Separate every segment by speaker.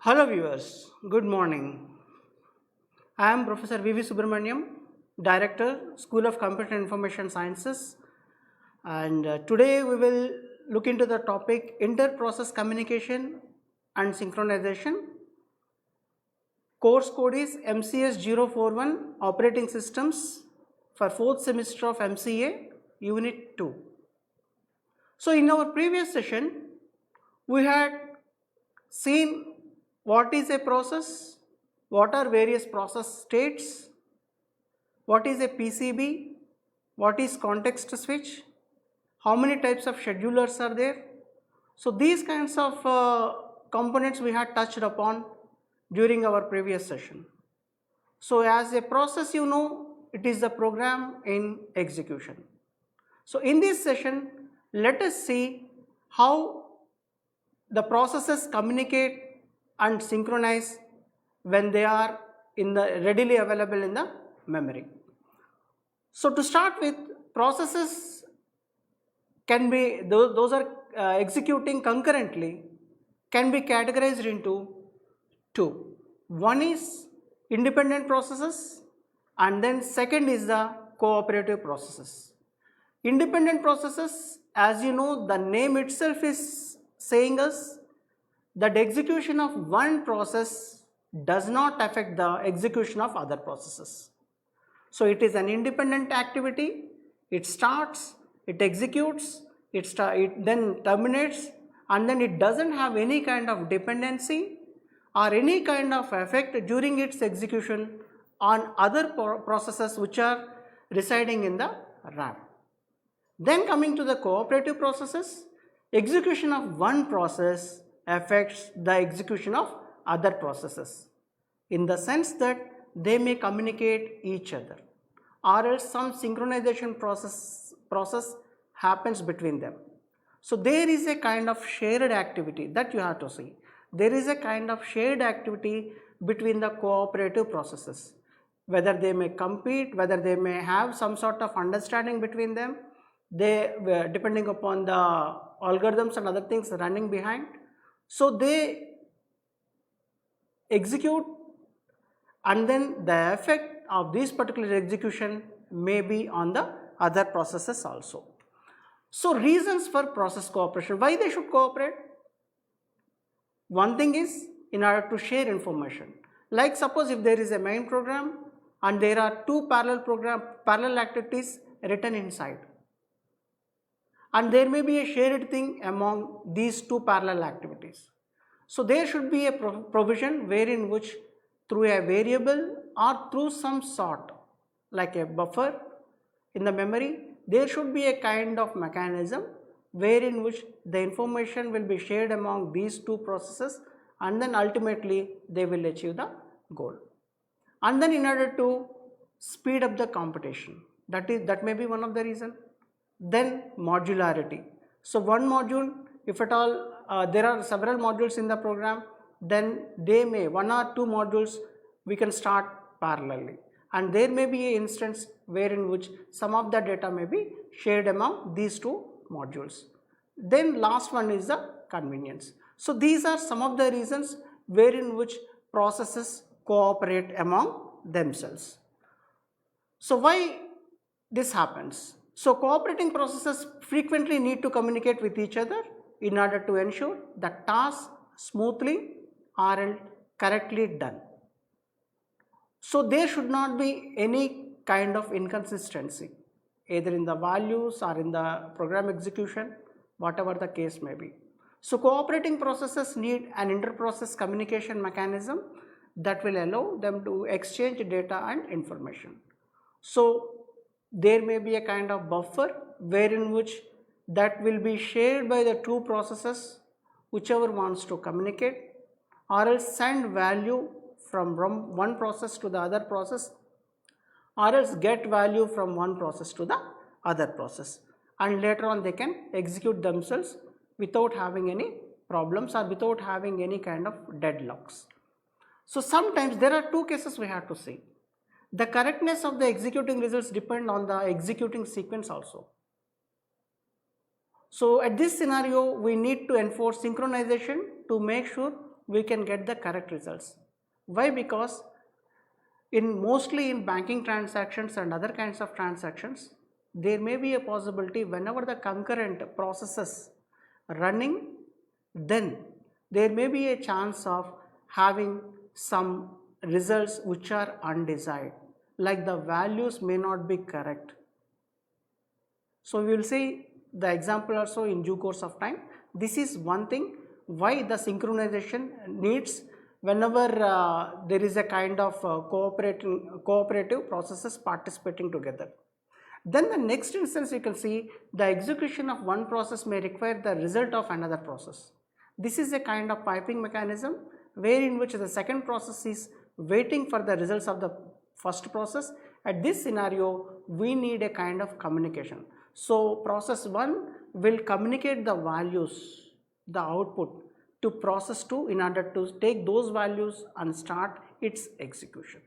Speaker 1: Hello viewers, good morning. I am Professor V.V. Subramaniam, Director, School of Computer and Information Sciences, and today we will look into the topic Inter-Process Communication and Synchronization. Course code is MCS 041 Operating Systems for 4th semester of MCA Unit 2. So in our previous session, we had seen what is a process, what are various process states, what is a PCB, what is context switch, how many types of schedulers are there. So these kinds of components we had touched upon during our previous session. So as a process, you know, it is the program in execution. So in this session, let us see how the processes communicate and synchronize when they are readily available in the memory. So to start with, processes can be, those are executing concurrently, can be categorized into two. One is independent processes and then second is the cooperative processes. Independent processes, as you know, the name itself is saying us that execution of one process does not affect the execution of other processes. So it is an independent activity, it starts, it executes, it then terminates, and then it doesn't have any kind of dependency or any kind of effect during its execution on other processes which are residing in the RAM. Then coming to the cooperative processes, execution of one process affects the execution of other processes in the sense that they may communicate each other or else some synchronization process happens between them. So there is a kind of shared activity that you have to see. There is a kind of shared activity between the cooperative processes, whether they may compete, whether they may have some sort of understanding between them, they depending upon the algorithms and other things running behind. So they execute and then the effect of this particular execution may be on the other processes also. So reasons for process cooperation, why they should cooperate? One thing is in order to share information. Like suppose if there is a main program and there are two parallel activities written inside, and there may be a shared thing among these two parallel activities. So there should be a provision wherein which through a variable or through some sort like a buffer in the memory, there should be a kind of mechanism wherein which the information will be shared among these two processes and then ultimately they will achieve the goal. And then in order to speed up the computation, that may be one of the reason. Then modularity. So one module, if at all there are several modules in the program, then they may one or two modules we can start parallelly, and there may be an instance wherein which some of the data may be shared among these two modules. Then last one is the convenience. So these are some of the reasons wherein which processes cooperate among themselves. So why this happens? So cooperating processes frequently need to communicate with each other in order to ensure that tasks smoothly are correctly done. So there should not be any kind of inconsistency either in the values or in the program execution, whatever the case may be. So cooperating processes need an inter-process communication mechanism that will allow them to exchange data and information. So there may be a kind of buffer wherein which that will be shared by the two processes whichever wants to communicate, or else send value from one process to the other process, or else get value from one process to the other process, and later on they can execute themselves without having any problems or without having any kind of deadlocks. So sometimes there are two cases we have to see. The correctness of the executing results depend on the executing sequence also. So at this scenario, we need to enforce synchronization to make sure we can get the correct results. Why? Because mostly in banking transactions and other kinds of transactions, there may be a possibility whenever the concurrent processes running, then there may be a chance of having some results which are undesired, like the values may not be correct. So we will see the example also in due course of time. This is one thing why the synchronization needs whenever there is a kind of cooperative processes participating together. Then the next instance, you can see the execution of one process may require the result of another process. This is a kind of piping mechanism wherein which the second process is waiting for the results of the first process. At this scenario, we need a kind of communication. So process 1 will communicate the values, the output, to process 2 in order to take those values and start its execution.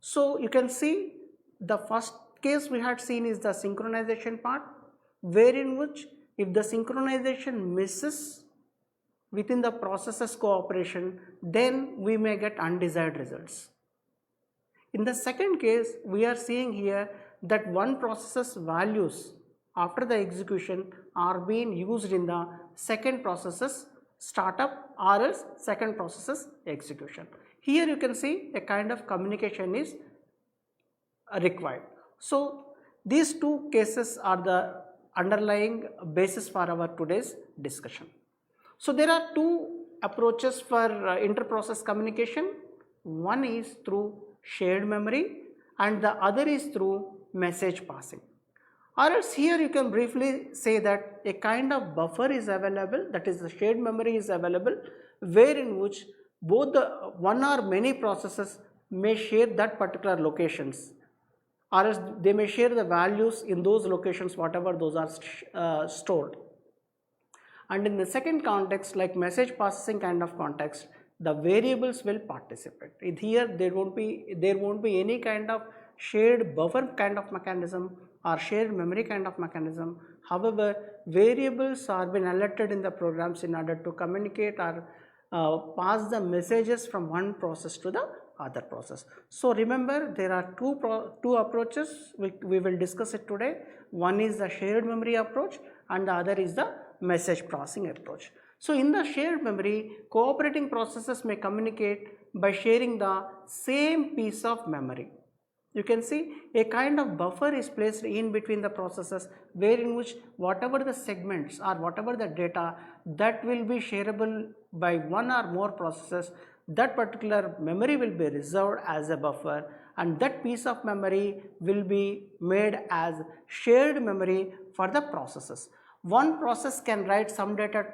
Speaker 1: So you can see the first case we had seen is the synchronization part, wherein which if the synchronization misses within the processes cooperation, then we may get undesired results. In the second case, we are seeing here that one process's values after the execution are being used in the second process's startup or else second process's execution. Here you can see a kind of communication is required. So these two cases are the underlying basis for our today's discussion. So there are two approaches for inter-process communication. One is through shared memory and the other is through message passing. Or else here you can briefly say that a kind of buffer is available, that is the shared memory is available, wherein which both the one or many processes may share that particular locations, or else they may share the values in those locations whatever those are stored. And in the second context, like message processing kind of context, the variables will participate. Here there won't be any kind of shared buffer kind of mechanism or shared memory kind of mechanism. However, variables are being alerted in the programs in order to communicate or pass the messages from one process to the other process. So remember, there are two approaches, we will discuss it today. One is the shared memory approach and the other is the message processing approach. So in the shared memory, cooperating processes may communicate by sharing the same piece of memory. You can see a kind of buffer is placed in between the processes, wherein which whatever the segments or whatever the data that will be shareable by one or more processes, that particular memory will be reserved as a buffer, and that piece of memory will be made as shared memory for the processes. One process can write some data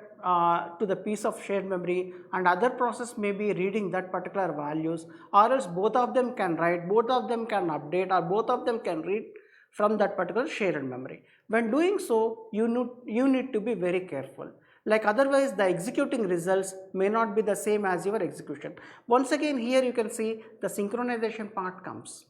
Speaker 1: to the piece of shared memory and other process may be reading that particular values, or else both of them can write, both of them can update, or both of them can read from that particular shared memory. When doing so, you need to be very careful, like otherwise the executing results may not be the same as your execution. Once again, here you can see the synchronization part comes.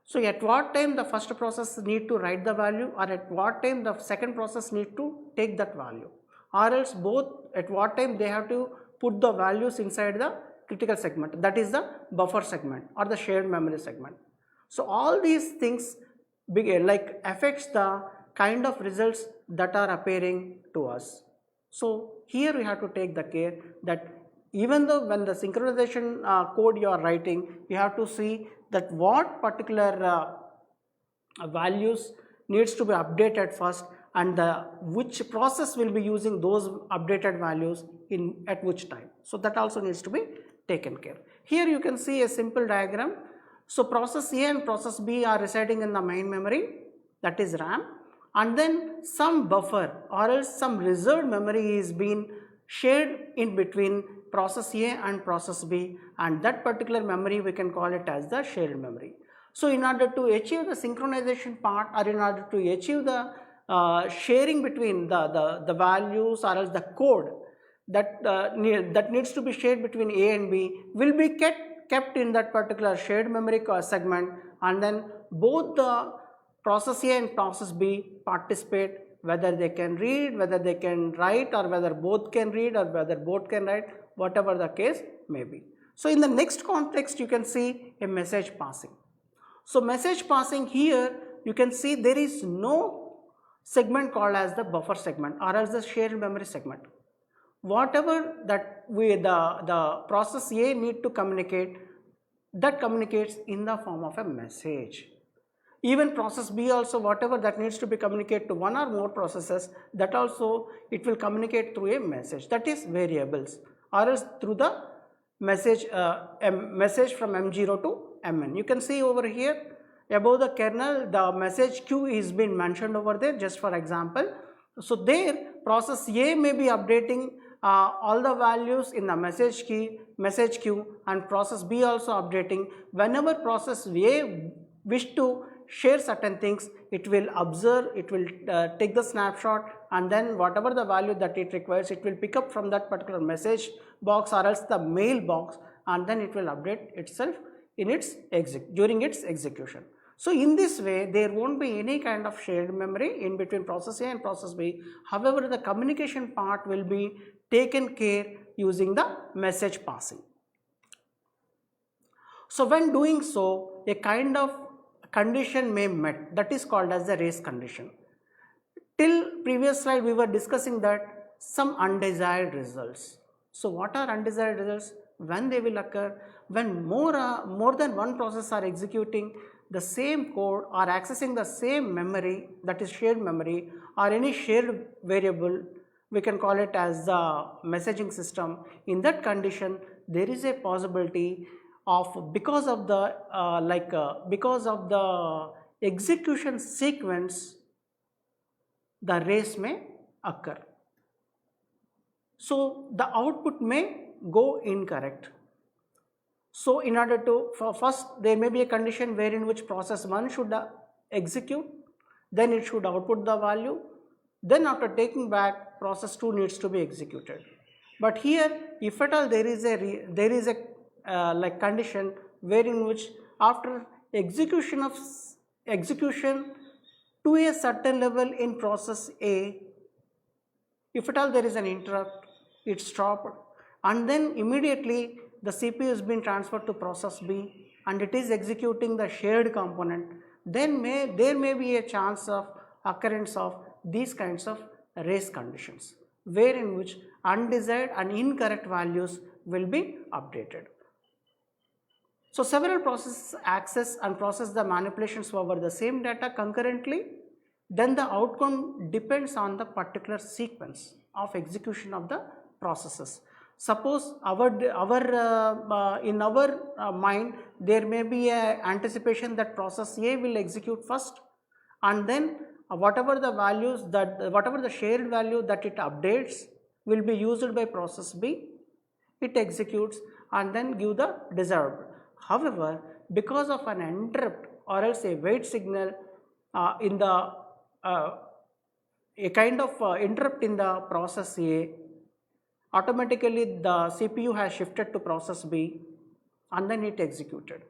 Speaker 1: So at what time the first process need to write the value, or at what time the second process need to take that value, or else both at what time they have to put the values inside the critical segment, that is the buffer segment or the shared memory segment. So all these things like affects the kind of results that are appearing to us. So here we have to take the care that even though when the synchronization code you are writing, you have to see that what particular values needs to be updated first, and which process will be using those updated values at which time. So that also needs to be taken care. Here you can see a simple diagram. So process A and process B are residing in the main memory, that is RAM, and then some buffer or else some reserved memory is being shared in between process A and process B, and that particular memory we can call it as the shared memory. So in order to achieve the synchronization part, or in order to achieve the sharing between the values or else the code that needs to be shared between A and B will be kept in that particular shared memory segment, and then both the process A and process B participate whether they can read, whether they can write, or whether both can read or whether both can write, whatever the case may be. So in the next context you can see a message passing. So message passing here you can see there is no segment called as the buffer segment or as the shared memory segment. Whatever that the process A need to communicate, that communicates in the form of a message. Even process B also, whatever that needs to be communicated to one or more processes, that also it will communicate through a message, that is variables, or else through the message message from M0 to Mn. You can see over here above the kernel the message queue is been mentioned over there just for example. So there process A may be updating all the values in the message queue, and process B also updating. Whenever process A wish to share certain things, it will observe, it will take the snapshot, and then whatever the value that it requires, it will pick up from that particular message box or else the mail box, and then it will update itself in its during its execution. So in this way there won't be any kind of shared memory in between process A and process B. However, the communication part will be taken care using the message passing. So when doing so, a kind of condition may met, that is called as the race condition. Till previous slide we were discussing that some undesired results. So what are undesired results? When they will occur? When more than one process are executing the same code or accessing the same memory, that is shared memory, or any shared variable, we can call it as the messaging system. In that condition there is a possibility of, because of the execution sequence, the race may occur. So the output may go incorrect. So in order to, first there may be a condition wherein which process 1 should execute, then it should output the value, then after taking back process 2 needs to be executed. But here if at all there is a condition wherein which after execution to a certain level in process A, if at all there is an interrupt, it stopped, and then immediately the CPU has been transferred to process B and it is executing the shared component, then there may be a chance of occurrence of these kinds of race conditions, wherein which undesired and incorrect values will be updated. So several processes access and process the manipulations over the same data concurrently, then the outcome depends on the particular sequence of execution of the processes. Suppose in our mind there may be a anticipation that process A will execute first, and then whatever the shared value that it updates will be used by process B, it executes and then give the desired. However, because of an interrupt or else a wait signal in the a kind of interrupt in the process A, automatically the CPU has shifted to process B and then it executed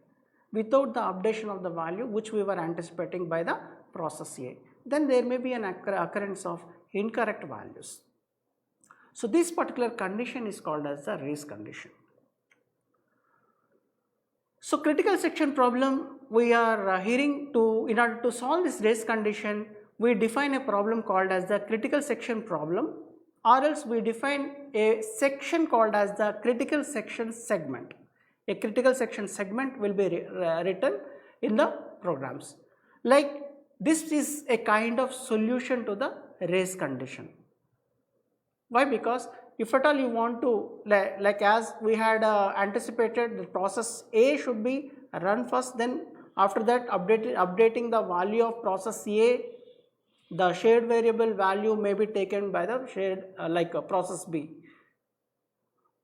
Speaker 1: without the updation of the value which we were anticipating by the process A. Then there may be an occurrence of incorrect values. So this particular condition is called as the race condition. So critical section problem, we are hearing to, in order to solve this race condition, we define a problem called as the critical section problem, or else we define a section called as the critical section segment. A critical section segment will be written in the programs. Like this is a kind of solution to the race condition. Why? Because if at all you want to, like as we had anticipated, the process A should be run first, then after that updating the value of process A, the shared variable value may be taken by the shared process B.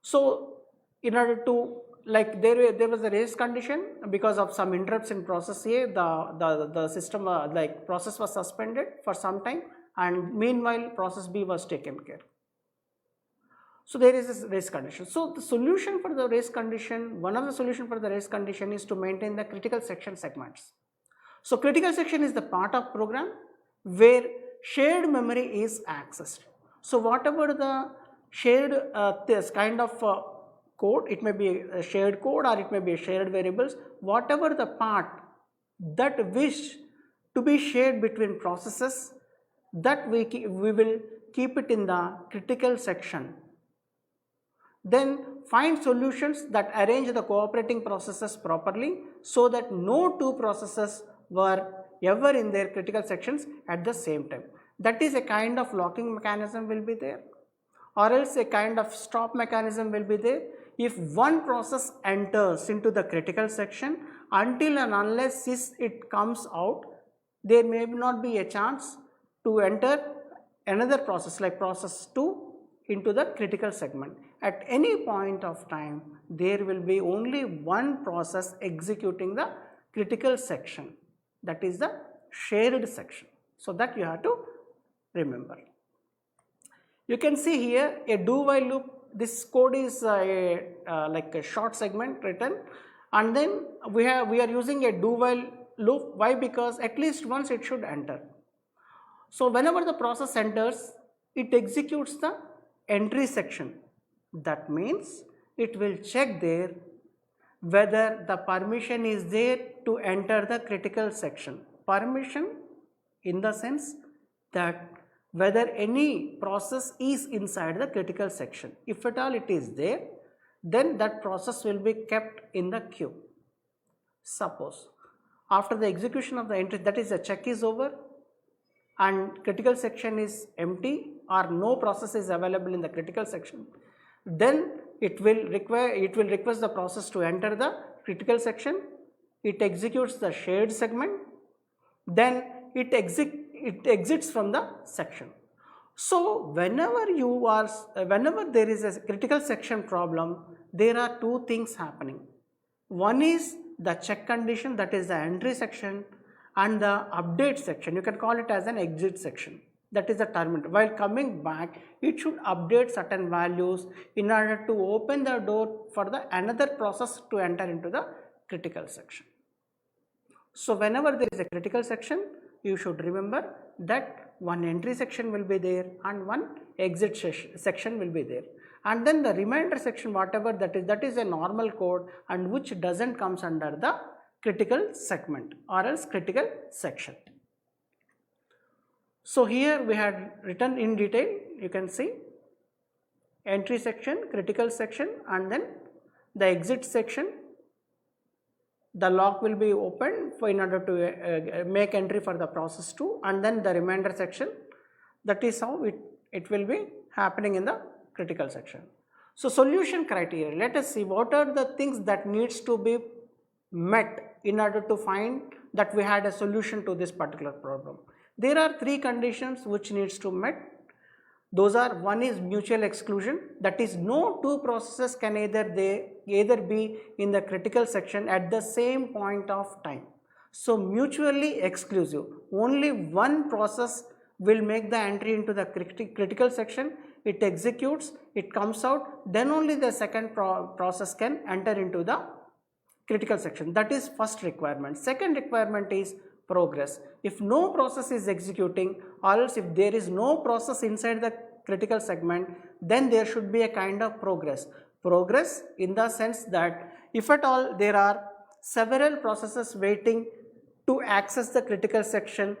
Speaker 1: So in order to, like there was a race condition because of some interrupts in process A, the system process was suspended for some time, and meanwhile process B was taken care. So there is this race condition. So the solution for the race condition, one of the solution for the race condition is to maintain the critical section segments. So critical section is the part of program where shared memory is accessed. So whatever the shared this kind of code, it may be a shared code or it may be a shared variables, whatever the part that wish to be shared between processes, that we will keep it in the critical section. Then find solutions that arrange the cooperating processes properly so that no two processes were ever in their critical sections at the same time. That is a kind of locking mechanism will be there, or else a kind of stop mechanism will be there. If one process enters into the critical section, until and unless it comes out, there may not be a chance to enter another process like process 2 into the critical segment. At any point of time, there will be only one process executing the critical section, that is the shared section. So that you have to remember. You can see here a do while loop. This code is like a short segment written, and then we are using a do while loop. Why? Because at least once it should enter. So whenever the process enters, it executes the entry section. That means it will check there whether the permission is there to enter the critical section. Permission in the sense that whether any process is inside the critical section. If at all it is there, then that process will be kept in the queue. Suppose after the execution of the entry, that is the check is over and critical section is empty or no process is available in the critical section, then it will request the process to enter the critical section. It executes the shared segment, then it exits from the section. So whenever there is a critical section problem, there are two things happening. One is the check condition, that is the entry section, and the update section. You can call it as an exit section. That is the terminal. While coming back, it should update certain values in order to open the door for the another process to enter into the critical section. So whenever there is a critical section, you should remember that one entry section will be there and one exit section will be there, and then the remainder section, whatever that is a normal code and which doesn't comes under the critical segment or else critical section. So here we had written in detail, you can see entry section, critical section, and then the exit section. The lock will be opened in order to make entry for the process 2, and then the remainder section. That is how it will be happening in the critical section. So solution criteria, let us see what are the things that needs to be met in order to find that we had a solution to this particular problem. There are three conditions which needs to met. Those are, one is mutual exclusion, that is no two processes can either be in the critical section at the same point of time. So mutually exclusive, only one process will make the entry into the critical section, it executes, it comes out, then only the second process can enter into the critical section. That is first requirement. Second requirement is progress. If no process is executing, or else if there is no process inside the critical segment, then there should be a kind of progress. Progress in the sense that if at all there are several processes waiting to access the critical section,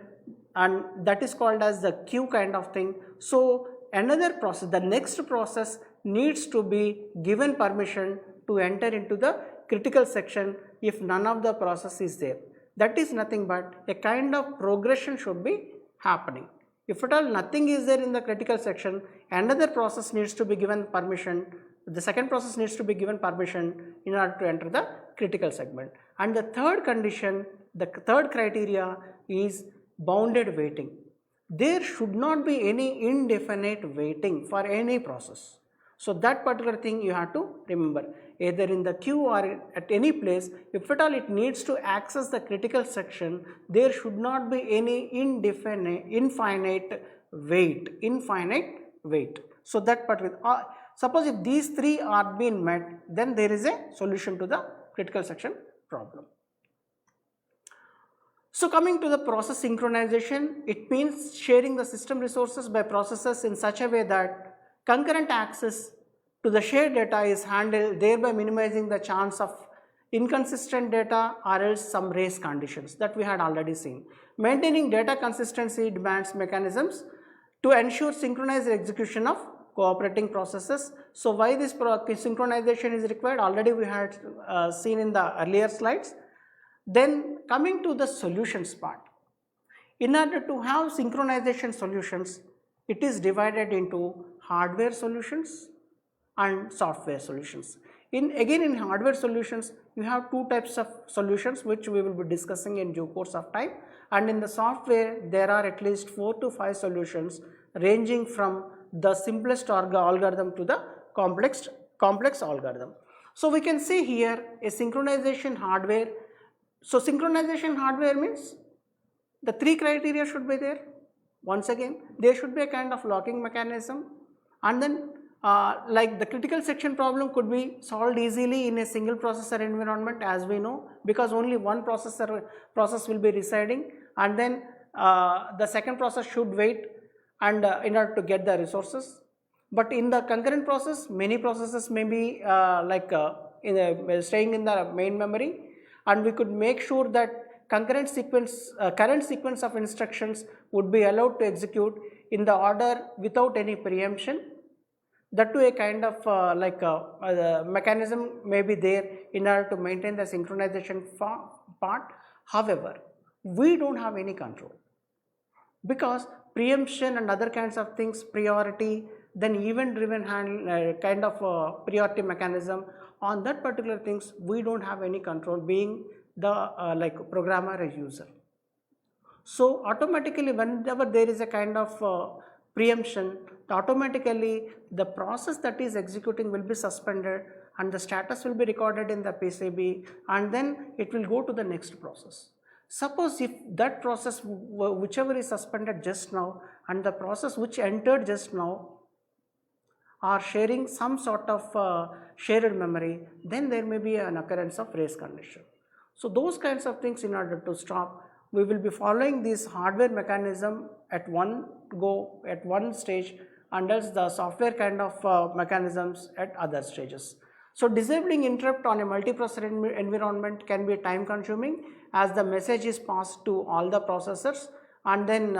Speaker 1: and that is called as the queue kind of thing. So another process, the next process needs to be given permission to enter into the critical section if none of the process is there. That is nothing but a kind of progression should be happening. If at all nothing is there in the critical section, another process needs to be given permission, the second process needs to be given permission in order to enter the critical segment. And the third condition, the third criteria is bounded waiting. There should not be any indefinite waiting for any process. So that particular thing you have to remember, either in the queue or at any place, if at all it needs to access the critical section, there should not be any infinite wait. So that particular, suppose if these three are being met, then there is a solution to the critical section problem. So coming to the process synchronization, it means sharing the system resources by processors in such a way that concurrent access to the shared data is handled, thereby minimizing the chance of inconsistent data or else some race conditions that we had already seen. Maintaining data consistency demands mechanisms to ensure synchronized execution of cooperating processes. So why this synchronization is required, already we had seen in the earlier slides. Then coming to the solutions part, in order to have synchronization solutions, it is divided into hardware solutions and software solutions. Again in hardware solutions, you have two types of solutions which we will be discussing in due course of time, and in the software there are at least 4 to 5 solutions ranging from the simplest algorithm to the complex algorithm. So we can see here a synchronization hardware. So synchronization hardware means the 3 criteria should be there. Once again, there should be a kind of locking mechanism, and then like the critical section problem could be solved easily in a single processor environment, as we know, because only one process will be residing, and then the second process should wait and in order to get the resources. But in the concurrent process, many processes may be staying in the main memory, and we could make sure that current sequence of instructions would be allowed to execute in the order without any preemption. That too a kind of mechanism may be there in order to maintain the synchronization part. However, we don't have any control, because preemption and other kinds of things, priority, then event driven kind of priority mechanism, on that particular things we don't have any control, being the programmer or user. So automatically whenever there is a kind of preemption, automatically the process that is executing will be suspended and the status will be recorded in the PCB, and then it will go to the next process. Suppose if that process whichever is suspended just now and the process which entered just now are sharing some sort of shared memory, then there may be an occurrence of race condition. So those kinds of things, in order to stop, we will be following this hardware mechanism at one go at one stage, and else the software kind of mechanisms at other stages. So disabling interrupt on a multiprocessor environment can be time consuming, as the message is passed to all the processors, and then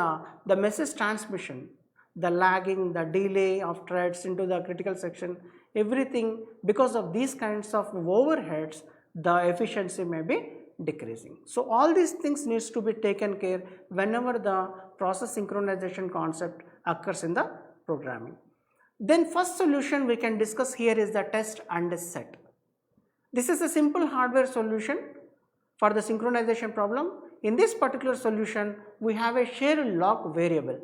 Speaker 1: the message transmission, the lagging, the delay of threads into the critical section, everything, because of these kinds of overheads, the efficiency may be decreasing. So all these things needs to be taken care whenever the process synchronization concept occurs in the programming. Then first solution we can discuss here is the test and set. This is a simple hardware solution for the synchronization problem. In this particular solution, we have a shared lock variable.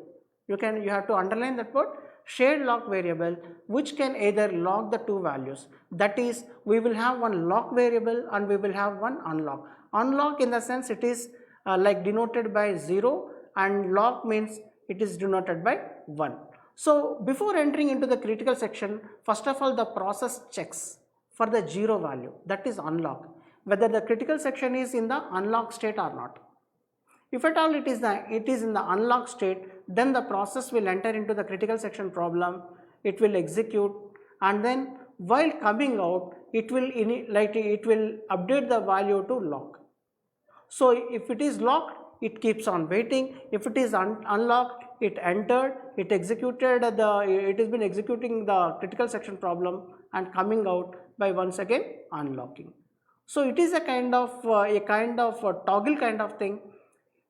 Speaker 1: You have to underline that word, shared lock variable, which can either lock the two values. That is, we will have one lock variable and we will have one unlock. Unlock in the sense it is denoted by 0, and lock means it is denoted by 1. So before entering into the critical section, first of all the process checks for the 0 value, that is unlock, whether the critical section is in the unlock state or not. If at all it is in the unlock state, then the process will enter into the critical section problem, it will execute, and then while coming out it will update the value to lock. So if it is locked, it keeps on waiting. If it is unlocked, it entered, it executed it has been executing the critical section problem and coming out by once again unlocking. So it is a kind of a toggle kind of thing.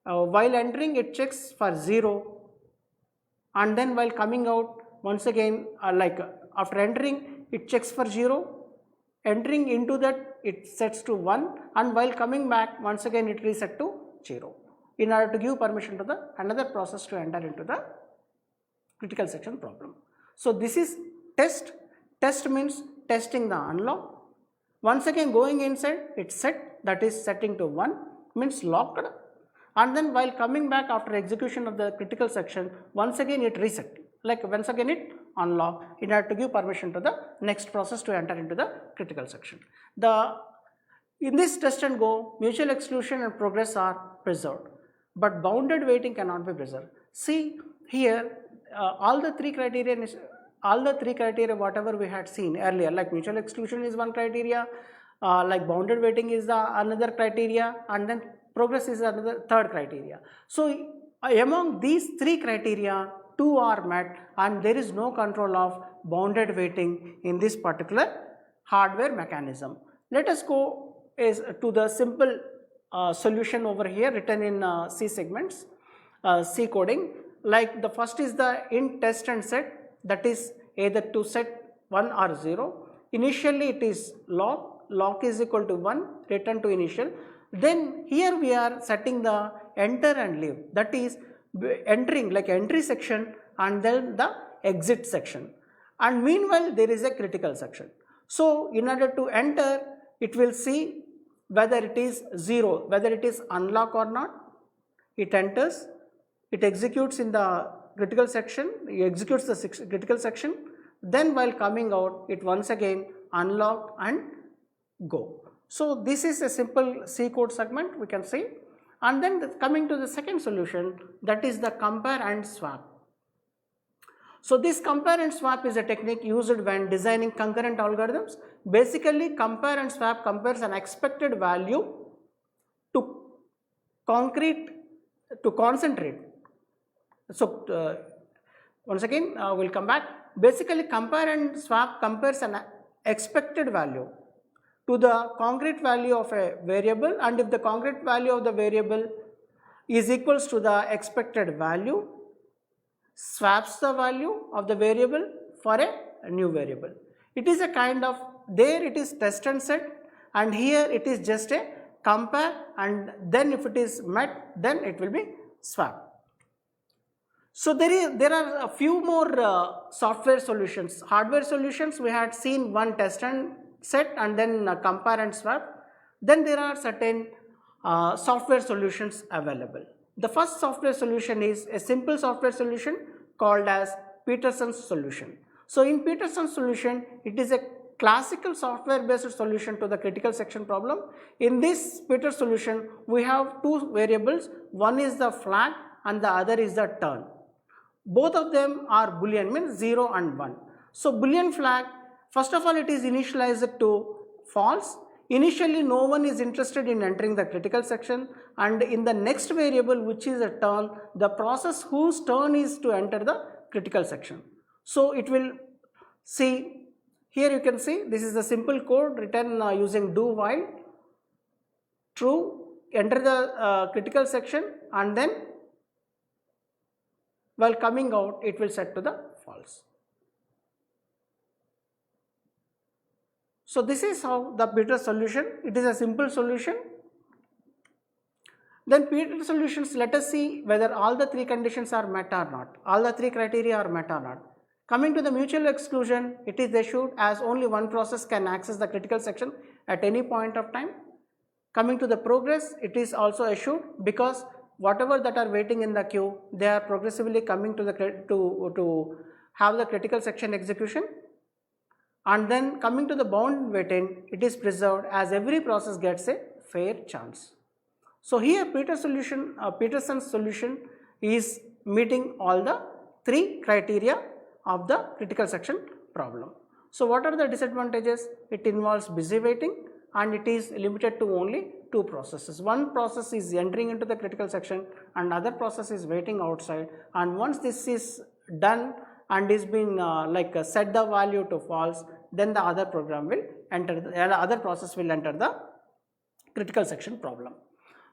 Speaker 1: While entering, it checks for 0, and then while coming out once again after entering it checks for 0, entering into that it sets to 1, and while coming back once again it reset to 0, in order to give permission to the another process to enter into the critical section problem. So this is test. Test means testing the unlock. Once again going inside, it set, that is setting to 1 means locked, and then while coming back after execution of the critical section, once again it reset, once again it unlock, in order to give permission to the next process to enter into the critical section. The In this test and go, mutual exclusion and progress are preserved, but bounded weighting cannot be preserved. See here, all the three criteria whatever we had seen earlier, like mutual exclusion is one criteria, like bounded weighting is the another criteria, and then progress is another third criteria. So among these three criteria, two are met, and there is no control of bounded weighting in this particular hardware mechanism. Let us go to the simple solution over here written in C segments, C coding. Like the first is the int test and set, that is either to set 1 or 0. Initially it is lock is equal to 1, return to initial. Then here we are setting the enter and leave, that is entering like entry section and then the exit section, and meanwhile there is a critical section. So in order to enter, it will see whether it is 0, whether it is unlock or not. It enters, it executes in the critical section, it executes the critical section, then while coming out it once again unlock and go. So this is a simple C code segment we can see. And then coming to the second solution, that is the compare and swap. So this compare and swap is a technique used when designing concurrent algorithms. Basically compare and swap compares an expected value to concentrate. So once again we'll come back. Basically compare and swap compares an expected value to the concrete value of a variable, and if the concrete value of the variable is equals to the expected value, swaps the value of the variable for a new variable. It is a kind of, there it is test and set, and here it is just a compare, and then if it is met, then it will be swap. So there are a few more software solutions. Hardware solutions, we had seen one test and set and then compare and swap. Then there are certain software solutions available. The first software solution is a simple software solution called as Peterson's solution. So in Peterson's solution, it is a classical software based solution to the critical section problem. In this Peterson's solution, we have two variables, one is the flag and the other is the turn. Both of them are boolean, means 0 and 1. So boolean flag, first of all it is initialized to false. Initially no one is interested in entering the critical section, and in the next variable which is a turn, the process whose turn is to enter the critical section. So it will see, here you can see this is a simple code written using do while true, enter the critical section, and then while coming out it will set to the false. So this is how the Peter solution, it is a simple solution. Then Peter solutions, let us see whether all the three conditions are met or not, all the three criteria are met or not. Coming to the mutual exclusion, it is assured as only one process can access the critical section at any point of time. Coming to the progress, it is also assured because whatever that are waiting in the queue, they are progressively coming to the to have the critical section execution. And then coming to the bound weighting, it is preserved as every process gets a fair chance. So here Peterson's solution is meeting all the three criteria of the critical section problem. So what are the disadvantages? It involves busy waiting and it is limited to only two processes. One process is entering into the critical section and other process is waiting outside, and once this is done and is been set the value to false, then the other program will enter, the other process will enter the critical section problem.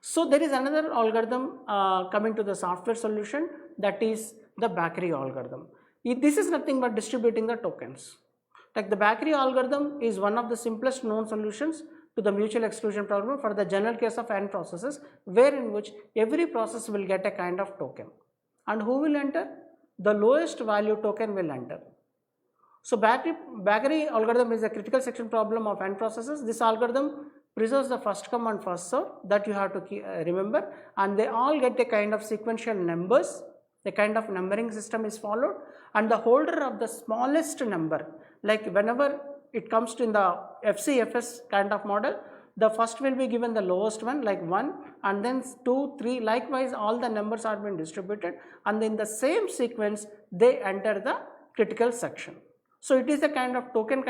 Speaker 1: So there is another algorithm coming to the software solution, that is the Bakary algorithm. This is nothing but distributing the tokens. Like the Bakary algorithm is one of the simplest known solutions to the mutual exclusion problem for the general case of n processes, wherein which every process will get a kind of token. And who will enter? The lowest value token will enter. So Bakary algorithm is a critical section problem of n processes. This algorithm preserves the first come and first serve, that you have to remember, and they all get a kind of sequential numbers. The kind of numbering system is followed, and the holder of the smallest number, like whenever it comes to in the FCFS kind of model, the first will be given the lowest one like 1, and then 2, 3, likewise all the numbers are being distributed, and in the same sequence they enter the critical section. So it is a kind of token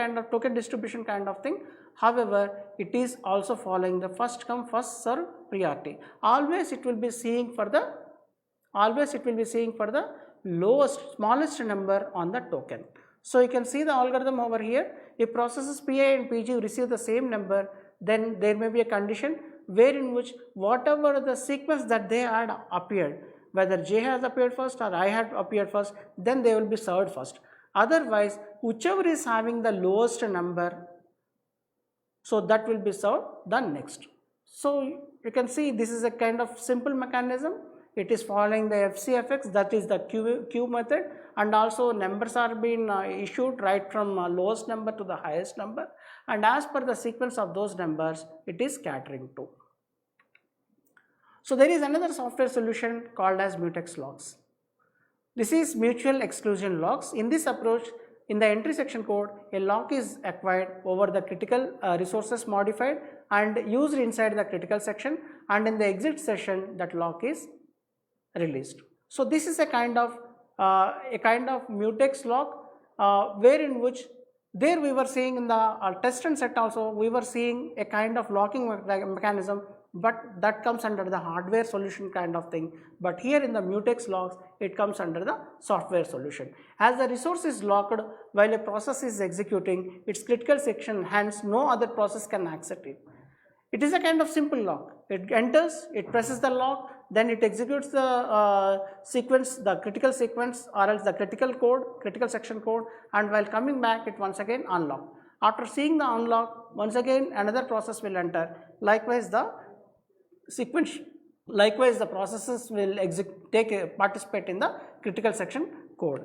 Speaker 1: distribution kind of thing. However, it is also following the first come first serve priority. Always it will be seeing for the lowest, smallest number on the token. So you can see the algorithm over here. If processes Pi and Pg receive the same number, then there may be a condition where in which whatever the sequence that they had appeared, whether J has appeared first or I had appeared first, then they will be served first. Otherwise, whichever is having the lowest number, so that will be served the next. So you can see this is a kind of simple mechanism. It is following the FCFX, that is the queue method, and also numbers are being issued right from lowest number to the highest number, and as per the sequence of those numbers it is scattering to. So there is another software solution called as mutex locks. This is mutual exclusion locks. In this approach, in the entry section code, a lock is acquired over the critical resources modified and used inside the critical section, and in the exit session that lock is released. So this is a kind of mutex lock where in which there we were seeing in the test and set also we were seeing a kind of locking mechanism, but that comes under the hardware solution kind of thing. But here in the mutex locks it comes under the software solution. As the resource is locked while a process is executing its critical section, hence no other process can access it. It is a kind of simple lock. It enters, it presses the lock, then it executes the sequence, the critical sequence or else the critical section code, and while coming back it once again unlock. After seeing the unlock, once again another process will enter. Likewise the processes will participate in the critical section code.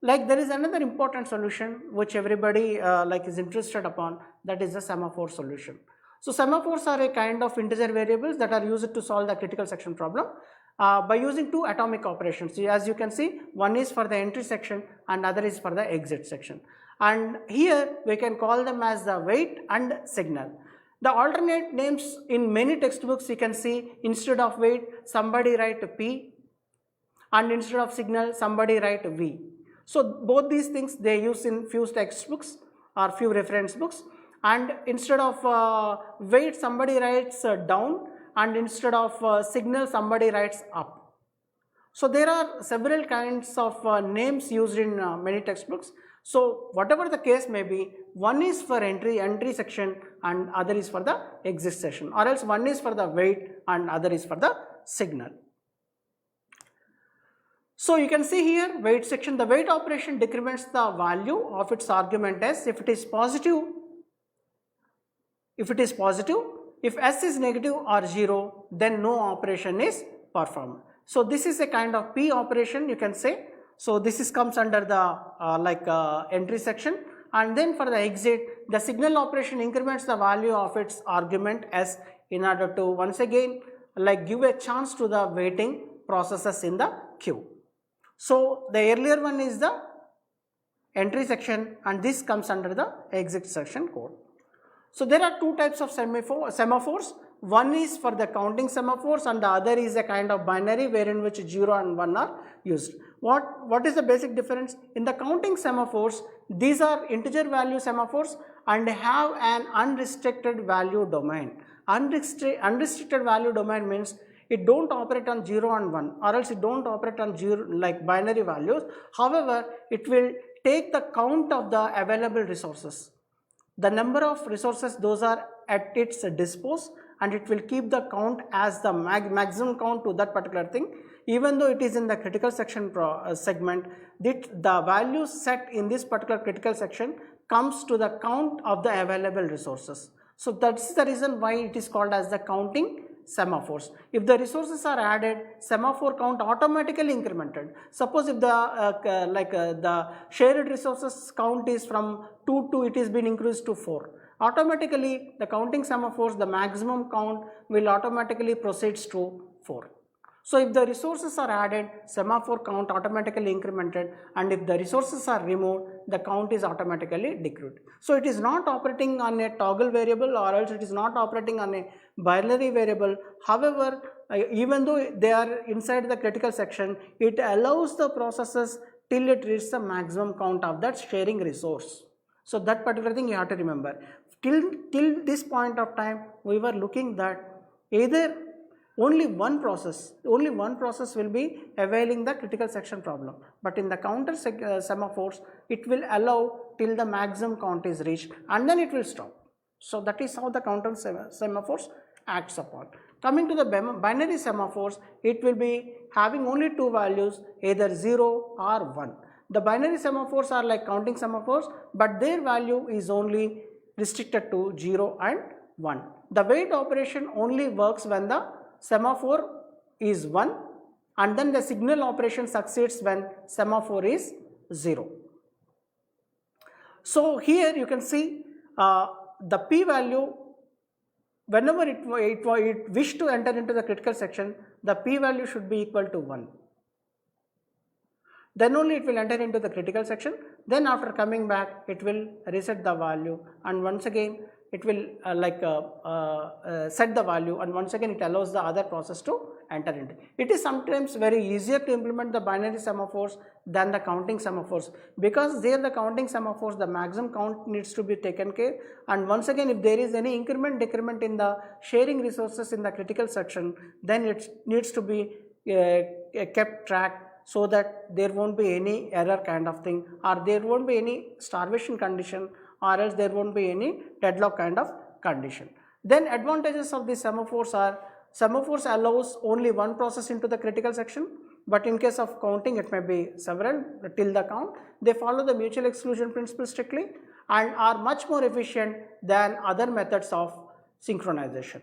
Speaker 1: Like there is another important solution which everybody is interested upon, that is the semaphore solution. So semaphores are a kind of integer variables that are used to solve the critical section problem by using two atomic operations. As you can see, one is for the entry section and other is for the exit section. And here we can call them as the wait and signal. The alternate names in many textbooks you can see, instead of wait somebody write P, and instead of signal somebody write V. So both these things they use in few textbooks or few reference books, and instead of wait somebody writes down, and instead of signal somebody writes up. So there are several kinds of names used in many textbooks. So whatever the case may be, one is for entry section and other is for the exit section, or else one is for the wait and other is for the signal. So you can see here wait section, the wait operation decrements the value of its argument S. If it is positive, if S is negative or 0, then no operation is performed. So this is a kind of P operation you can say. So this comes under the entry section, and then for the exit, the signal operation increments the value of its argument S in order to once again give a chance to the waiting processes in the queue. So the earlier one is the entry section and this comes under the exit section code. So there are two types of semaphores. One is for the counting semaphores and the other is a kind of binary wherein which 0 and 1 are used. What is the basic difference? In the counting semaphores, these are integer value semaphores and have an unrestricted value domain. Unrestricted value domain means it don't operate on 0 and 1, or else it don't operate on 0 like binary values. However, it will take the count of the available resources. The number of resources those are at its disposal, and it will keep the count as the maximum count to that particular thing. Even though it is in the critical section segment, the value set in this particular critical section comes to the count of the available resources. So that's the reason why it is called as the counting semaphores. If the resources are added, semaphore count automatically incremented. Suppose if the shared resources count is from 2 to it is been increased to 4. Automatically the counting semaphores, the maximum count will automatically proceeds to 4. So if the resources are added, semaphore count automatically incremented, and if the resources are removed, the count is automatically decreased. So it is not operating on a toggle variable, or else it is not operating on a binary variable. However, even though they are inside the critical section, it allows the processes till it reaches the maximum count of that sharing resource. So that particular thing you have to remember. Till this point of time, we were looking that either only one process will be availing the critical section problem, but in the counter semaphores, it will allow till the maximum count is reached and then it will stop. So that is how the counter semaphores acts upon. Coming to the binary semaphores, it will be having only two values, either 0 or 1. The binary semaphores are like counting semaphores, but their value is only restricted to 0 and 1. The wait operation only works when the semaphore is 1, and then the signal operation succeeds when semaphore is 0. So here you can see the p value, whenever it wish to enter into the critical section, the p value should be equal to 1. Then only it will enter into the critical section. Then after coming back, it will reset the value, and once again it will set the value, and once again it allows the other process to enter into. It is sometimes very easier to implement the binary semaphores than the counting semaphores, because there the counting semaphores, the maximum count needs to be taken care, and once again if there is any increment decrement in the sharing resources in the critical section, then it needs to be kept track, so that there won't be any error kind of thing, or there won't be any starvation condition, or else there won't be any deadlock kind of condition. Then advantages of the semaphores are, semaphores allows only one process into the critical section, but in case of counting it may be several till the count. They follow the mutual exclusion principle strictly and are much more efficient than other methods of synchronization.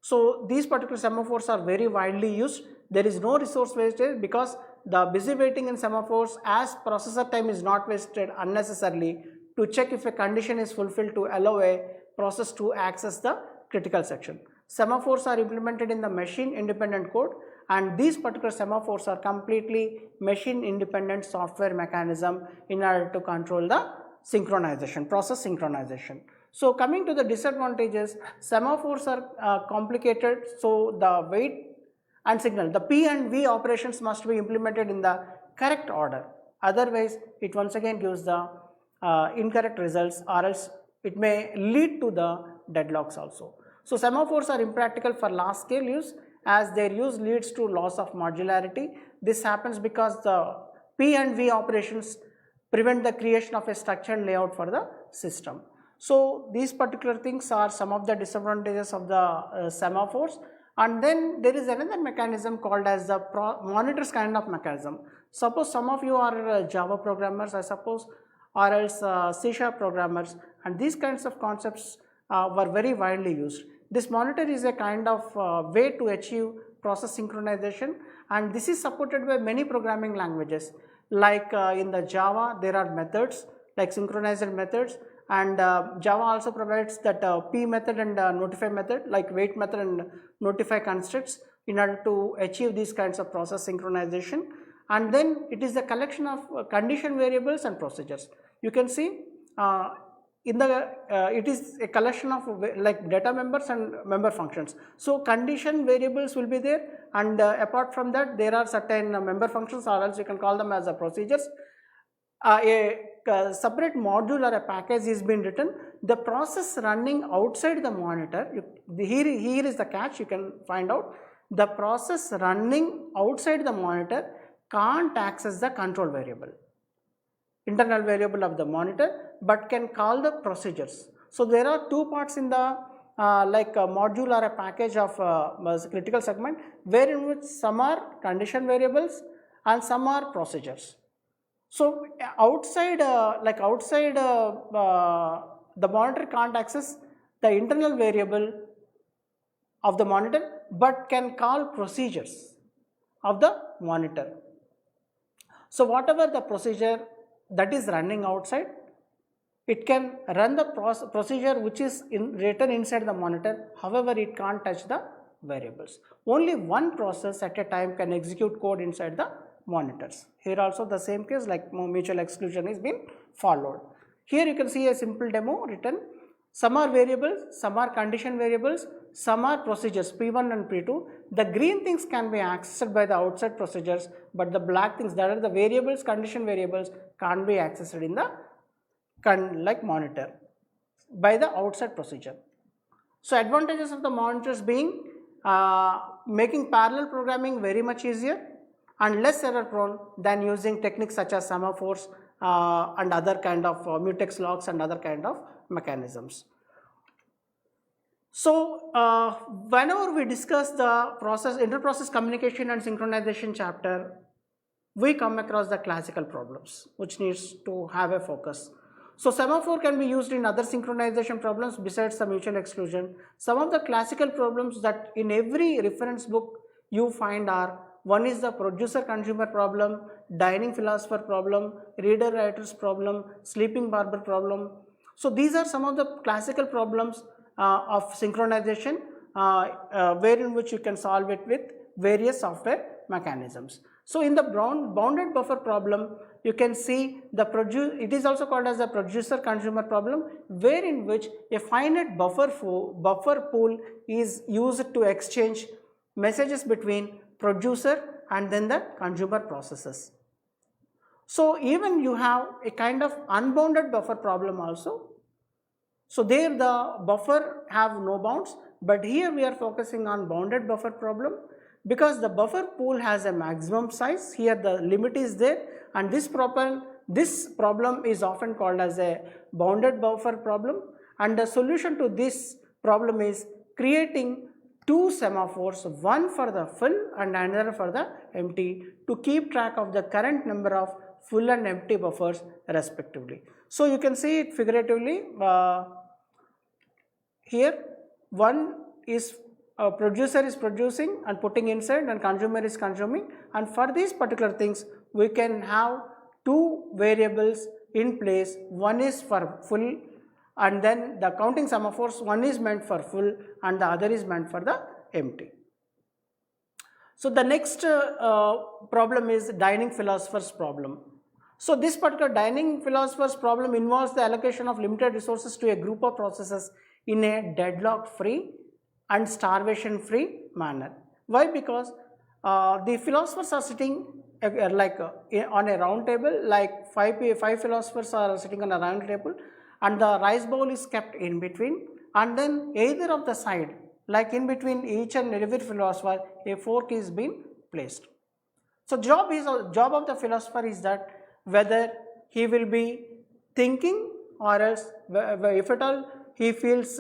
Speaker 1: So these particular semaphores are very widely used. There is no resource wastage, because the busy waiting in semaphores, as processor time is not wasted unnecessarily to check if a condition is fulfilled to allow a process to access the critical section. Semaphores are implemented in the machine independent code, and these particular semaphores are completely machine independent software mechanism in order to control the synchronization, process synchronization. So coming to the disadvantages, semaphores are complicated, so the wait and signal, the P and V operations must be implemented in the correct order, otherwise it once again gives the incorrect results, or else it may lead to the deadlocks also. So semaphores are impractical for large scale use, as their use leads to loss of modularity. This happens because the P and V operations prevent the creation of a structured layout for the system. So these particular things are some of the disadvantages of the semaphores. And then there is another mechanism called as the monitors kind of mechanism. Suppose some of you are Java programmers, I suppose, or else C# programmers, and these kinds of concepts were very widely used. This monitor is a kind of way to achieve process synchronization, and this is supported by many programming languages. Like in the Java, there are methods like synchronizer methods, and Java also provides that p method and notify method, like wait method and notify constructs, in order to achieve these kinds of process synchronization. And then it is a collection of condition variables and procedures. You can see it is a collection of like data members and member functions. So condition variables will be there, and apart from that there are certain member functions, or else you can call them as procedures. A separate module or a package is being written. The process running outside the monitor, here is the catch, you can find out. The process running outside the monitor can't access the control variable, internal variable of the monitor, but can call the procedures. So there are two parts in the like a module or a package of critical segment, wherein which some are condition variables and some are procedures. So outside the monitor can't access the internal variable of the monitor, but can call procedures of the monitor. So whatever the procedure that is running outside, it can run the procedure which is written inside the monitor. However, it can't touch the variables. Only one process at a time can execute code inside the monitors. Here also the same case, like mutual exclusion is been followed. Here you can see a simple demo written. Some are variables, some are condition variables, some are procedures P1 and P2. The green things can be accessed by the outside procedures, but the black things, that are the variables, condition variables, can't be accessed in the like monitor by the outside procedure. So advantages of the monitors being making parallel programming very much easier and less error prone than using techniques such as semaphores and other kind of mutex locks and other kind of mechanisms. So whenever we discuss the process, inter-process communication and synchronization chapter, we come across the classical problems which needs to have a focus. So semaphore can be used in other synchronization problems besides the mutual exclusion. Some of the classical problems that in every reference book you find are: one is the producer-consumer problem, dining philosopher problem, reader-writer's problem, sleeping barber problem. So these are some of the classical problems of synchronization wherein which you can solve it with various software mechanisms. So in the bounded buffer problem, you can see it is also called as the producer-consumer problem, wherein which a finite buffer pool is used to exchange messages between producer and then the consumer processes. So even you have a kind of unbounded buffer problem also. So there the buffer have no bounds, but here we are focusing on bounded buffer problem because the buffer pool has a maximum size. Here the limit is there, and this problem is often called as a bounded buffer problem, and the solution to this problem is creating two semaphores, one for the full and another for the empty, to keep track of the current number of full and empty buffers respectively. So you can see it figuratively. Here one is producer is producing and putting inside, and consumer is consuming, and for these particular things we can have two variables in place. One is for full, and then the counting semaphores, one is meant for full and the other is meant for the empty. So the next problem is dining philosopher's problem. So this particular dining philosopher's problem involves the allocation of limited resources to a group of processes in a deadlock free and starvation free manner. Why? Because the philosophers are sitting on a round table, like five philosophers are sitting on a round table, and the rice bowl is kept in between, and then either of the side, like in between each and every philosopher, a fork is being placed. So job of the philosopher is that whether he will be thinking, or else if at all he feels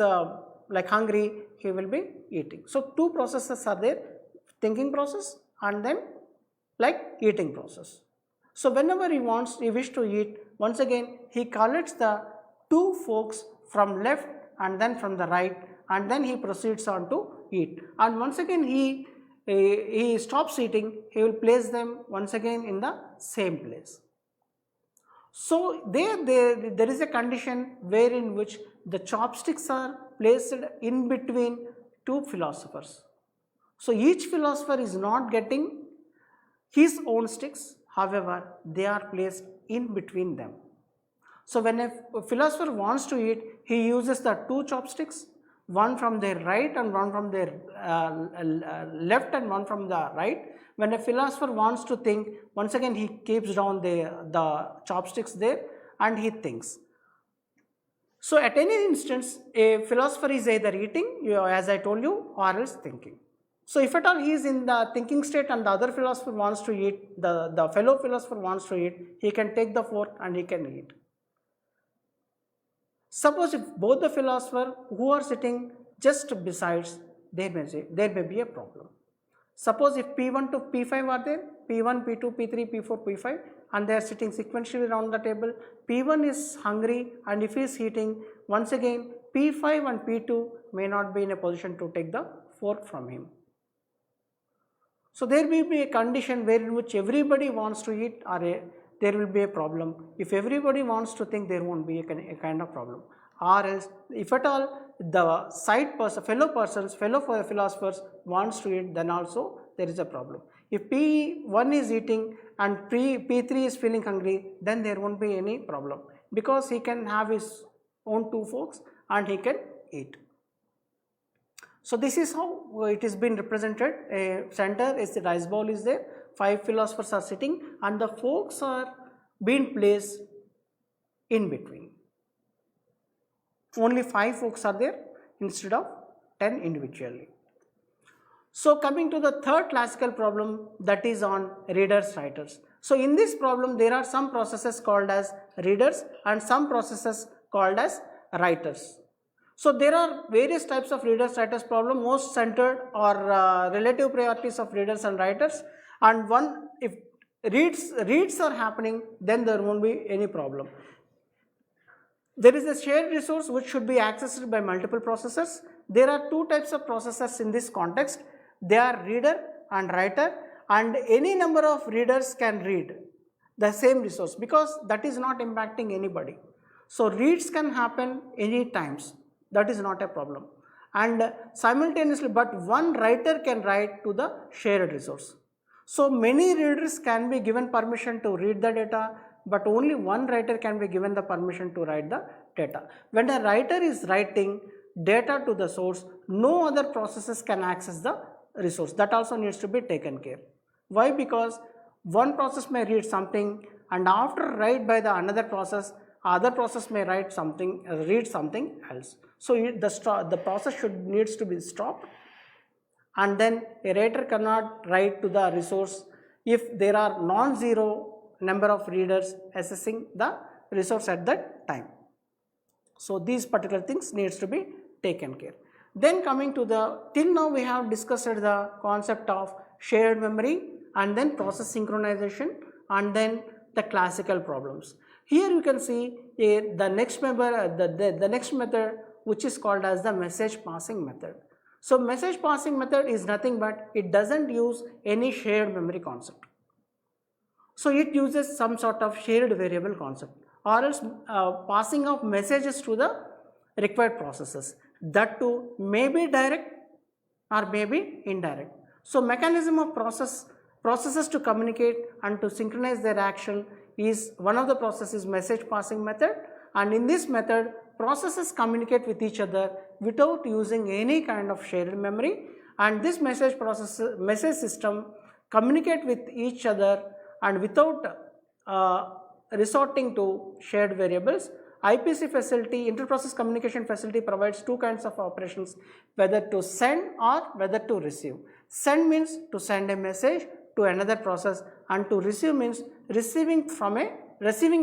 Speaker 1: like hungry, he will be eating. So two processes are there, thinking process and then like eating process. So whenever he wish to eat, once again he collects the two forks from left and then from the right, and then he proceeds on to eat, and once again he stops eating, he will place them once again in the same place. So there is a condition wherein which the chopsticks are placed in between two philosophers. So each philosopher is not getting his own sticks, however they are placed in between them. So when a philosopher wants to eat, he uses the two chopsticks, one from their right and one from their left and one from the right. When a philosopher wants to think, once again he keeps down the chopsticks there and he thinks. So at any instance, a philosopher is either eating, as I told you, or else thinking. So if at all he is in the thinking state and the other philosopher wants to eat, the fellow philosopher wants to eat, he can take the fork and he can eat. Suppose if both the philosophers who are sitting just besides, there may be a problem. Suppose if P1 to P5 are there, P1, P2, P3, P4, P5, and they are sitting sequentially around the table, P1 is hungry, and if he is eating, once again P5 and P2 may not be in a position to take the fork from him. So there will be a condition where in which everybody wants to eat, or there will be a problem. If everybody wants to think, there won't be a kind of problem. Or else, if at all the fellow philosophers wants to eat, then also there is a problem. If P1 is eating and P3 is feeling hungry, then there won't be any problem because he can have his own 2 forks and he can eat. So this is how it is been represented. A center is the rice bowl is there, 5 philosophers are sitting and the forks are being placed in between. Only 5 forks are there instead of 10 individually. So coming to the third classical problem, that is on readers writers. So in this problem there are some processes called as readers and some processes called as writers. So there are various types of readers writers problem, most centered or relative priorities of readers and writers, and one, if reads are happening, then there won't be any problem. There is a shared resource which should be accessed by multiple processors. There are 2 types of processors in this context. They are reader and writer, and any number of readers can read the same resource because that is not impacting anybody. So reads can happen any times, that is not a problem, and simultaneously but one writer can write to the shared resource. So many readers can be given permission to read the data, but only one writer can be given the permission to write the data. When a writer is writing data to the source, no other processes can access the resource. That also needs to be taken care. Why? Because one process may read something and after write by the another process, other process may write something, read something else. So the process needs to be stopped, and then a writer cannot write to the resource if there are non-zero number of readers accessing the resource at that time. So these particular things needs to be taken care. Then coming to the, till now we have discussed the concept of shared memory and then process synchronization and then the classical problems. Here you can see the next method which is called as the message passing method. So message passing method is nothing but it doesn't use any shared memory concept. So it uses some sort of shared variable concept or else passing of messages to the required processes. That too may be direct or may be indirect. So mechanism of processes to communicate and to synchronize their action is one of the processes message passing method, and in this method processes communicate with each other without using any kind of shared memory, and this message system communicate with each other and without resorting to shared variables. IPC facility, inter-process communication facility, provides 2 kinds of operations, whether to send or whether to receive. Send means to send a message to another process, and to receive means receiving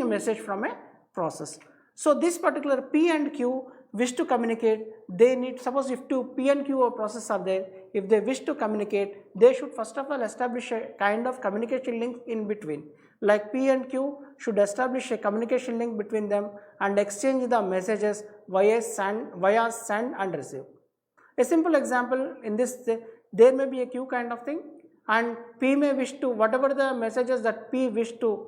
Speaker 1: a message from a process. So this particular P and Q wish to communicate, they need, suppose if two P and Q or process are there, if they wish to communicate, they should first of all establish a kind of communication link in between. Like P and Q should establish a communication link between them and exchange the messages via send and receive. A simple example in this, there may be a queue kind of thing, and P may wish to, whatever the messages that P wish to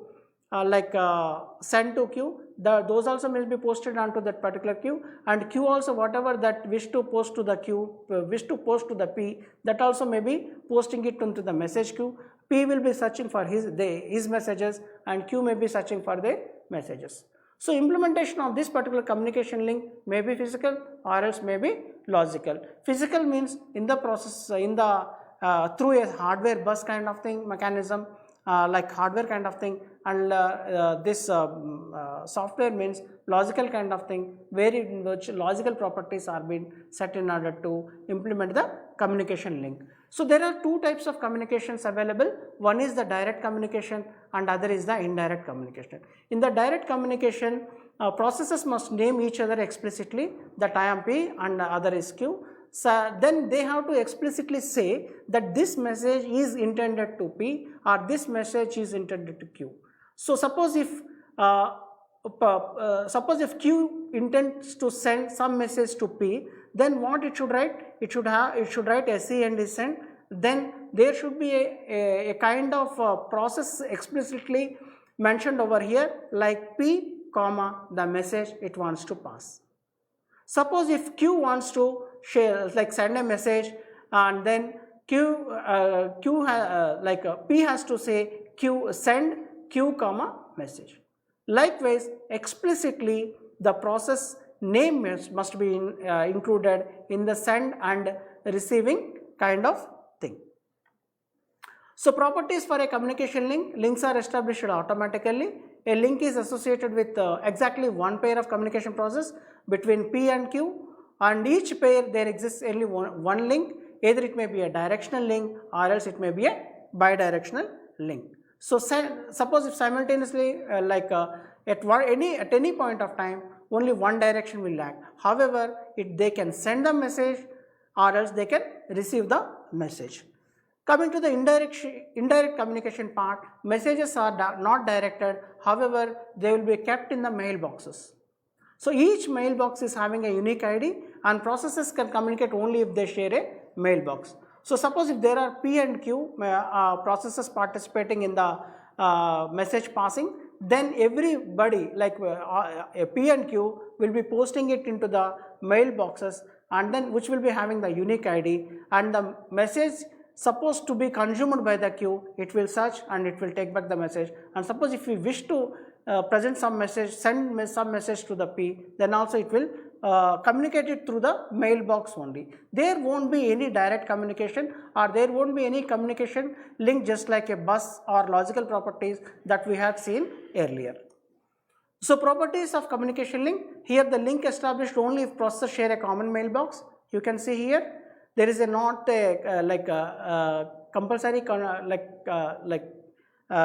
Speaker 1: send to Q, those also may be posted onto that particular queue, and Q also whatever that wish to post to the Q, wish to post to the P, that also may be posting it into the message queue. P will be searching for his messages and Q may be searching for their messages. So implementation of this particular communication link may be physical or else may be logical. Physical means in the process, through a hardware bus kind of thing, mechanism, like hardware kind of thing, and this software means logical kind of thing, where in which logical properties are being set in order to implement the communication link. So there are 2 types of communications available. One is the direct communication and other is the indirect communication. In the direct communication, processes must name each other explicitly, that I am P and the other is Q. So then they have to explicitly say that this message is intended to P or this message is intended to Q. So suppose if Q intends to send some message to P, then what it should write? It should write SEND send. Then there should be a kind of process explicitly mentioned over here, like P, comma, the message it wants to pass. Suppose if Q wants to share, send a message, and then P has to say q send q comma message. Likewise, explicitly the process name must be included in the send and receiving kind of thing. So properties for a communication link: links are established automatically. A link is associated with exactly one pair of communication process between P and Q, and each pair there exists only one link. Either it may be a directional link or else it may be a bidirectional link. So suppose if simultaneously at any point of time only one direction will act. However, they can send the message or else they can receive the message. Coming to the indirect communication part, messages are not directed, however, they will be kept in the mailboxes. So each mailbox is having a unique ID and processes can communicate only if they share a mailbox. So suppose if there are P and Q processes participating in the message passing, then everybody like P and Q will be posting it into the mailboxes, and then which will be having the unique ID, and the message supposed to be consumed by the Q, it will search and it will take back the message. And suppose if we wish to present some message, send some message to the P, then also it will communicate it through the mailbox only. There won't be any direct communication, or there won't be any communication link just like a bus or logical properties that we had seen earlier. So properties of communication link: here the link established only if processors share a common mailbox. You can see here there is not a compulsory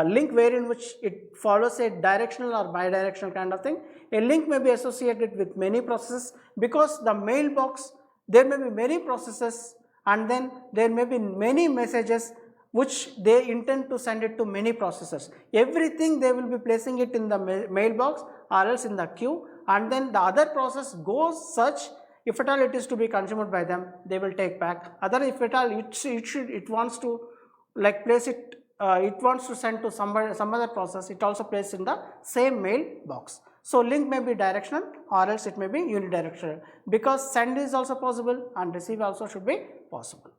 Speaker 1: link wherein which it follows a directional or bidirectional kind of thing. A link may be associated with many processes because the mailbox, there may be many processes and then there may be many messages which they intend to send it to many processes. Everything they will be placing it in the mailbox or else in the queue, and then the other process goes search. If at all it is to be consumed by them, they will take back. Other if at all it wants to like place it, it wants to send to some other process, it also places in the same mailbox. So link may be directional or else it may be unidirectional, because send is also possible and receive also should be possible.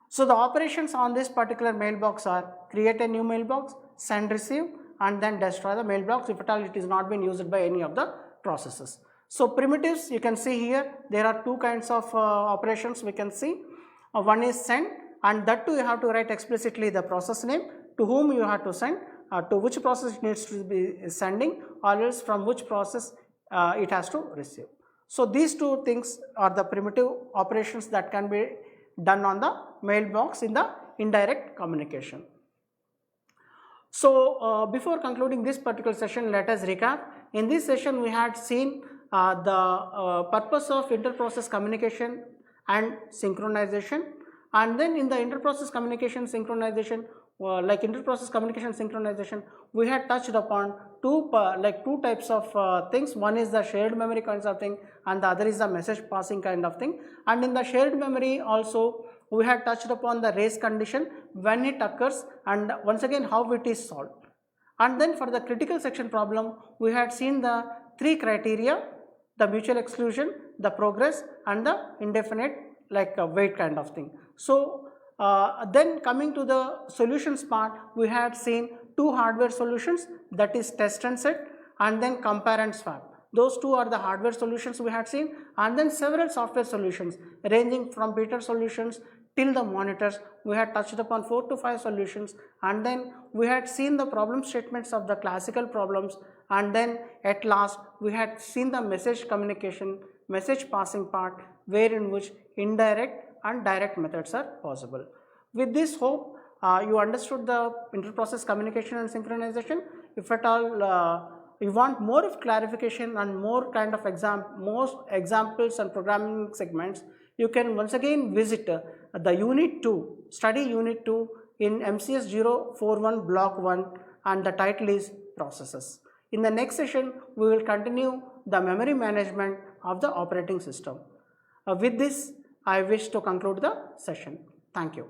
Speaker 1: So the operations on this particular mailbox are: create a new mailbox, send receive, and then destroy the mailbox if at all it is not been used by any of the processes. So primitives, you can see here there are two kinds of operations we can see. One is send, and that too you have to write explicitly the process name, to whom you have to send, to which process it needs to be sending, or else from which process it has to receive. So these two things are the primitive operations that can be done on the mailbox in the indirect communication. So before concluding this particular session, let us recap. In this session we had seen the purpose of inter-process communication and synchronization, and then in the inter-process communication synchronization, like inter-process communication synchronization, we had touched upon two types of things. One is the shared memory kinds of thing, and the other is the message passing kind of thing. And in the shared memory also we had touched upon the race condition, when it occurs, and once again how it is solved. And then for the critical section problem, we had seen the three criteria: the mutual exclusion, the progress, and the indefinite wait kind of thing. So then coming to the solutions part, we had seen two hardware solutions, that is test and set, and then compare and swap. Those two are the hardware solutions we had seen, and then several software solutions ranging from beta solutions till the monitors. We had touched upon 4 to 5 solutions, and then we had seen the problem statements of the classical problems, and then at last we had seen the message communication, message passing part, wherein which indirect and direct methods are possible. With this hope you understood the inter-process communication and synchronization. If at all you want more of clarification and more kind of examples and programming segments, you can once again visit the unit 2, study unit 2 in MCS 041 block 1, and the title is processes. In the next session we will continue the memory management of the operating system. With this I wish to conclude the session. Thank you.